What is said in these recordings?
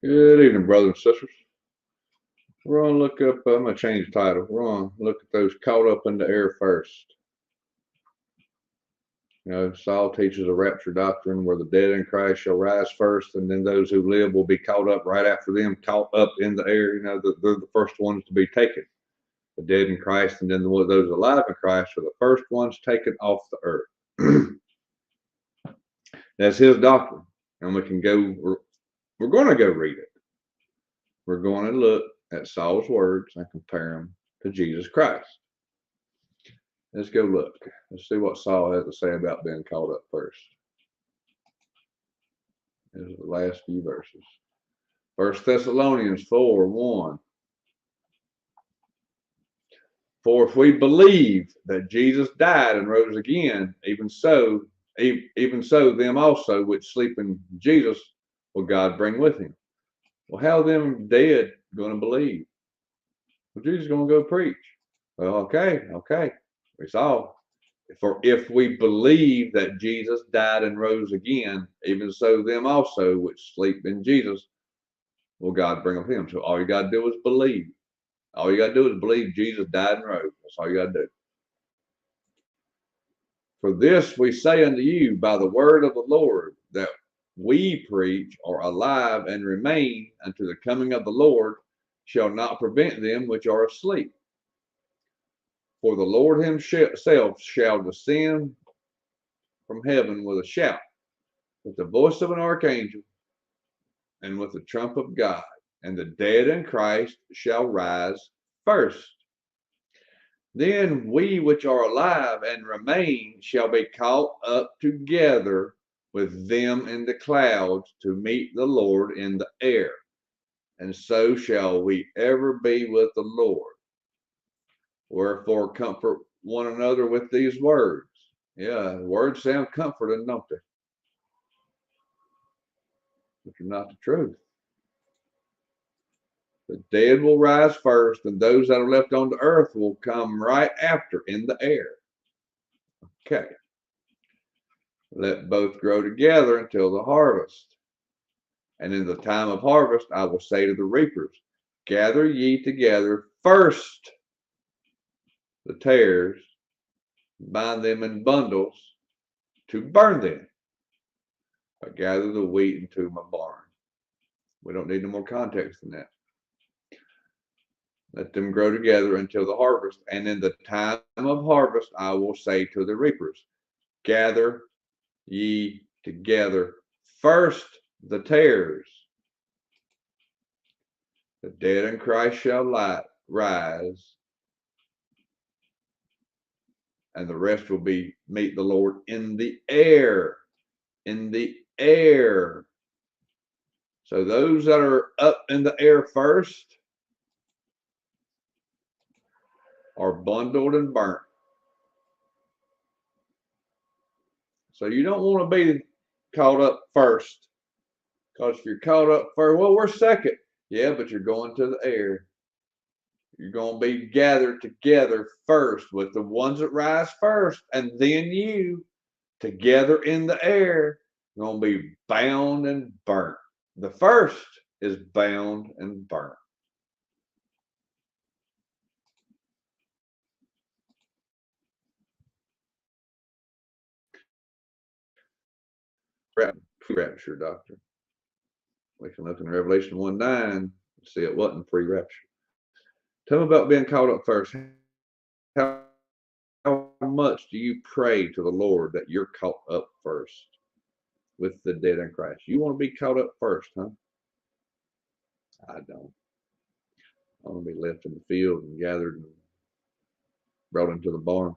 Good evening, brothers and sisters. We're going to look up, I'm going to change the title. We're going to look at those caught up in the air first. You know, Saul teaches a rapture doctrine where the dead in Christ shall rise first, and then those who live will be caught up right after them, caught up in the air. You know, they're the first ones to be taken. The dead in Christ, and then those alive in Christ are the first ones taken off the earth. That's his doctrine. And we can go, we're going to go read it. We're going to look at Saul's words and compare them to Jesus Christ. Let's go look. Let's see what Saul has to say about being caught up first. This is the last few verses. 1 Thessalonians 4:1. For if we believe that Jesus died and rose again, even so them also which sleep in Jesus will God bring with him. Well, how them dead going to believe? Well, Jesus is going to go preach. Well, okay. We saw. For if we believe that Jesus died and rose again, even so them also which sleep in Jesus will God bring with him. So all you got to do is believe. All you got to do is believe Jesus died and rose. That's all you got to do. For this we say unto you by the word of the Lord, that we preach are alive and remain unto the coming of the Lord shall not prevent them which are asleep. For the Lord himself shall descend from heaven with a shout, with the voice of an archangel, and with the trump of God, and the dead in Christ shall rise first. Then we which are alive and remain shall be caught up together with them in the clouds to meet the Lord in the air, and so shall we ever be with the Lord. Wherefore comfort one another with these words. Yeah, words sound comforting, don't they? But they're not the truth. The dead will rise first, and those that are left on the earth will come right after in the air. Okay. Let both grow together until the harvest. And in the time of harvest, I will say to the reapers, gather ye together first the tares, bind them in bundles to burn them, but gather the wheat into my barn. We don't need no more context than that. Let them grow together until the harvest. And in the time of harvest, I will say to the reapers, gather ye together first the tares. The dead in Christ shall rise, and the rest will meet the Lord in the air. In the air. So those that are up in the air first are bundled and burnt. So you don't want to be caught up first. Because if you're caught up first, well, we're second. Yeah, but you're going to the air. You're going to be gathered together first with the ones that rise first, and then you together in the air. You're going to be bound and burnt. The first is bound and burnt. Pre-rapture doctrine. We can look in Revelation 1:9 and see it wasn't pre-rapture. Tell me about being caught up first. How much do you pray to the Lord that you're caught up first with the dead in Christ? You want to be caught up first, huh? I don't. I want to be left in the field and gathered and brought into the barn.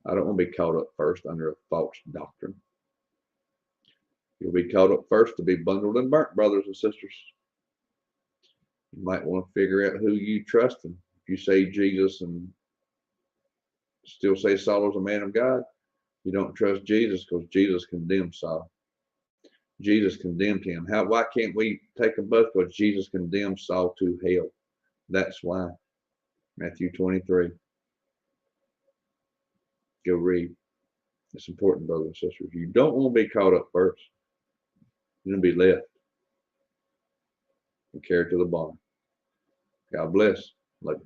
I don't want to be caught up first under a false doctrine. You'll be caught up first to be bundled and burnt, brothers and sisters. You might want to figure out who you trust in. If you say Jesus and still say Saul is a man of God, you don't trust Jesus because Jesus condemned Saul. Jesus condemned him. Why can't we take them both? Because Jesus condemned Saul to hell. That's why. Matthew 23. Go read. It's important, brothers and sisters. You don't want to be caught up first. You're going to be left. and carried to the barn. God bless. Later.